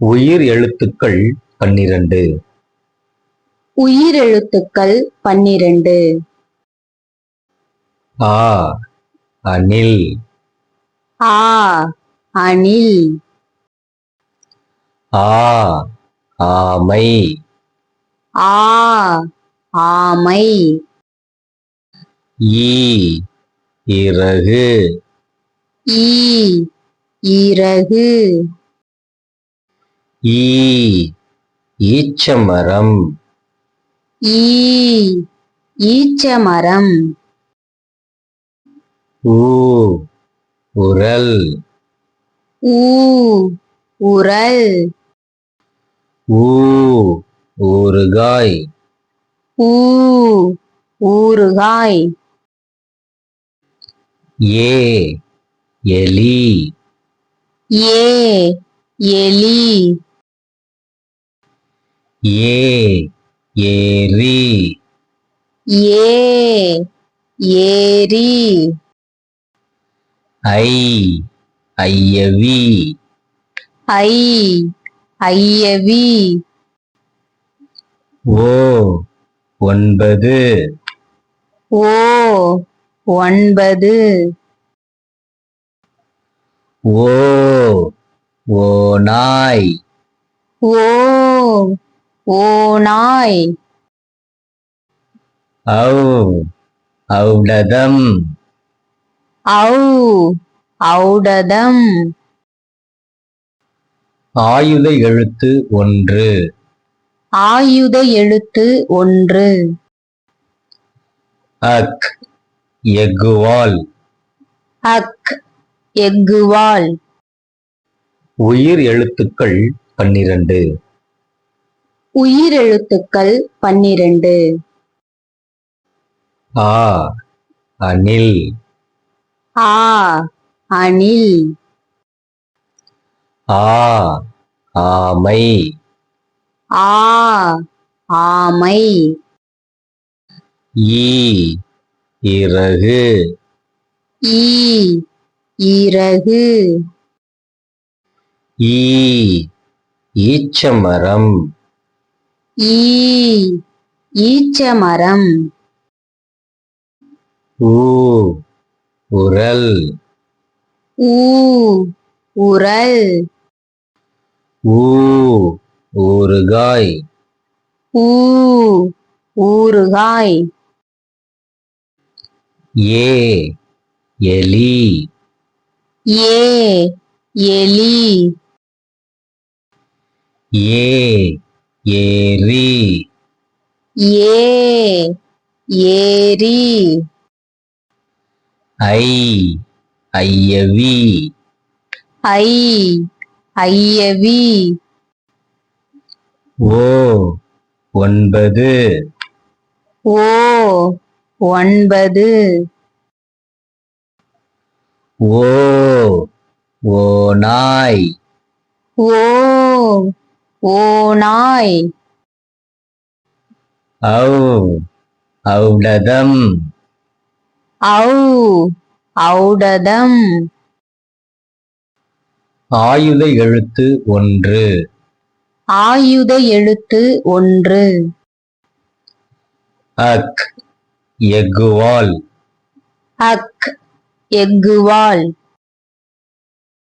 உயிர் எழுத்துக்கள் 12. உயிரெழுத்துக்கள் 12. ஆ அணில். ஆ அணில். ஆ ஆமை. ஆ ஆமை. ஈ இறகு. ஈ இறகு. ஈ ஈச்சமரம். ஈ ஈச்சமரம். ஊ உரல். ஊ உரல். ஊ ஊறுகாய். ஊ ஊறுகாய். ஏ எலி. ஏ எலி. ஏ ஏரி. ஏ ஏரி. ஐ ஐயவி. ஐ ஐயவி. ஓ 9. ஓ 9. ஓ ஓநாய். ஓ ஓநாய். ஔ ஔடதம். ஔ ஔடதம். ஆயுத எழுத்து 1. ஆயுத எழுத்து 1. அக் எக்குவால். அக் எக்குவால். உயிர் எழுத்துக்கள் 12. உயிரெழுத்துக்கள் 12. ஆ அணில். ஆ அணில். ஆ ஆமை. ஆ ஆமை. ஈ இறகு. ஈ இறகு. ஈ ஈச்சமரம். ஈ ஈச்சமரம். ஊ உரல். ஊ உரல். ஊ ஊறுகாய். ஊ ஊறுகாய். ஏ எலி. ஏ எலி. ஏ ஏரி. ஏ ஏரி. ஐ ஐயவி. ஐ ஐயவி. ஓ 9. ஓ 9. ஓ ஓநாய். ஓ ஓநாய். ஔ ஔடதம். ஔ ஔடதம். ஆயுத எழுத்து 1. ஆயுத எழுத்து 1. அக் எக்குவால். அக் எக்குவால்.